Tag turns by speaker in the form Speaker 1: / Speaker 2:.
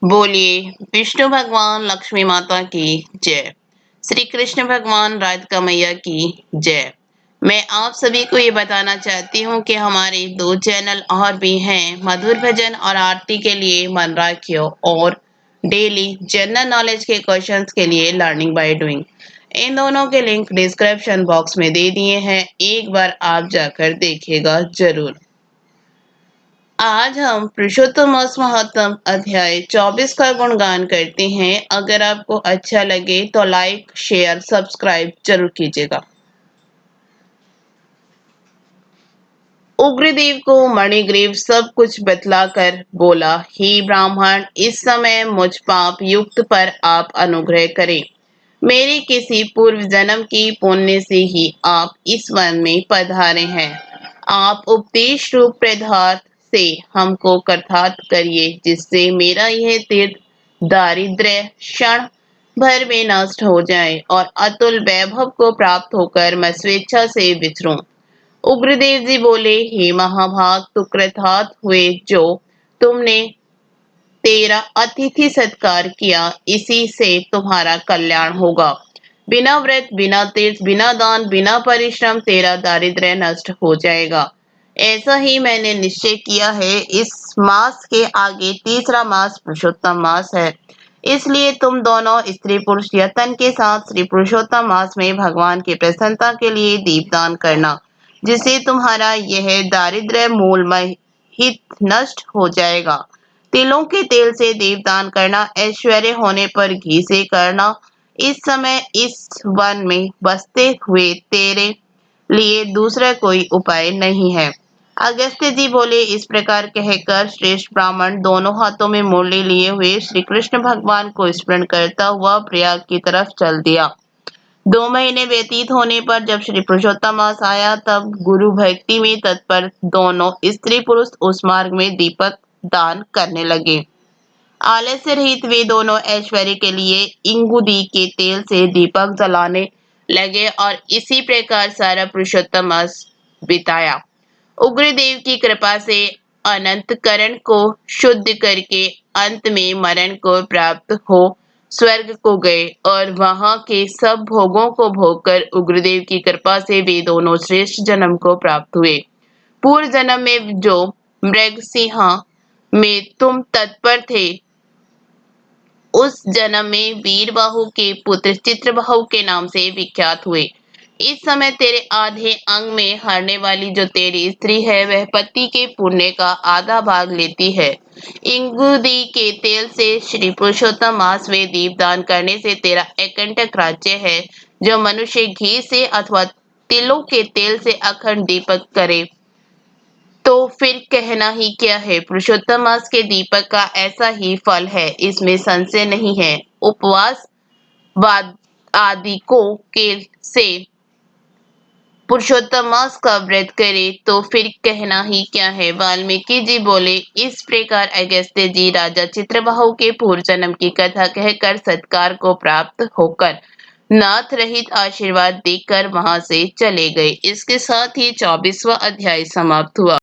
Speaker 1: बोलिए विष्णु भगवान लक्ष्मी माता की जय। श्री कृष्ण भगवान राधिका मैया की जय। मैं आप सभी को ये बताना चाहती हूँ कि हमारे 2 चैनल और भी हैं, मधुर भजन और आरती के लिए मन राखियो और डेली जनरल नॉलेज के क्वेश्चंस के लिए लर्निंग बाय डूइंग। इन दोनों के लिंक डिस्क्रिप्शन बॉक्स में दे दिए हैं, एक बार आप जाकर देखिएगा जरूर। आज हम पुरुषोत्तम महत्तम अध्याय 24 का गुणगान करते हैं। अगर आपको अच्छा लगे तो लाइक शेयर सब्सक्राइब जरूर कीजिएगा। उग्रदेव को मणिग्रीव सब कुछ बतलाकर बोला, हे ब्राह्मण, इस समय मुझ पाप युक्त पर आप अनुग्रह करें। मेरे किसी पूर्व जन्म की पुण्य से ही आप इस वन में पधारे हैं। आप उपदेश रूप पदार्थ से हमको कृतार्थ करिए, जिससे मेरा यह तीर्थ दारिद्र्य क्षण भर में नष्ट हो जाए और अतुल वैभव को प्राप्त होकर मैं स्वेच्छा से विचरूं। उग्रदेव जी बोले, हे महाभाग, तू कृतार्थ हुए जो तुमने तेरा अतिथि सत्कार किया, इसी से तुम्हारा कल्याण होगा। बिना व्रत, बिना तीर्थ, बिना दान, बिना परिश्रम तेरा दारिद्र्य नष्ट हो जाएगा। ऐसा ही मैंने निश्चय किया है। इस मास के आगे तीसरा मास पुरुषोत्तम मास है, इसलिए तुम दोनों स्त्री पुरुष यत्न के साथ श्री पुरुषोत्तम मास में भगवान की प्रसन्नता के लिए दीपदान करना, जिससे तुम्हारा यह दारिद्र्य मूलमय हित नष्ट हो जाएगा। तिलों के तेल से दीपदान करना, ऐश्वर्य होने पर घी से करना। इस समय इस वन में बसते हुए तेरे लिए दूसरा कोई उपाय नहीं है। अगस्त्य जी बोले, इस प्रकार कहकर श्रेष्ठ ब्राह्मण दोनों हाथों में मुरली लिए हुए श्री कृष्ण भगवान को स्मरण करता हुआ प्रयाग की तरफ चल दिया। 2 महीने व्यतीत होने पर जब श्री पुरुषोत्तम मास आया, तब गुरु भक्ति में तत्पर दोनों स्त्री पुरुष उस मार्ग में दीपक दान करने लगे। आलस्य रहित वे दोनों ऐश्वर्य के लिए इंगुदी के तेल से दीपक जलाने लगे और इसी प्रकार सारा पुरुषोत्तम मास बिताया। उग्रदेव की कृपा से अनंतकरण को शुद्ध करके अंत में मरण को प्राप्त हो स्वर्ग को गए और वहां के सब भोगों को भोगकर उग्रदेव की कृपा से वे दोनों श्रेष्ठ जन्म को प्राप्त हुए। पूर्व जन्म में जो मृगसिंहा में तुम तत्पर थे, उस जन्म में वीरबाहु के पुत्र चित्रबाहु के नाम से विख्यात हुए। इस समय तेरे आधे अंग में हरने वाली जो तेरी स्त्री है, वह पति के पुण्य का आधा भाग लेती है। इंगुदी के तेल से श्री पुरुषोत्तम मास में दीपदान करने से तेरा एकंटक राज्य है। जो मनुष्य घी से अथवा तिलों के तेल से अखंड दीपक करे, तो फिर कहना ही क्या है। पुरुषोत्तम मास के दीपक का ऐसा ही फल है, इसमें संशय नहीं है। उपवास वाद आदि को के से पुरुषोत्तम मास का व्रत करे, तो फिर कहना ही क्या है। वाल्मीकि जी बोले, इस प्रकार अगस्त्य जी राजा चित्रबाहु के पूर्व जन्म की कथा कहकर सत्कार को प्राप्त होकर नाथ रहित आशीर्वाद देकर वहां से चले गए। इसके साथ ही 24वां अध्याय समाप्त हुआ।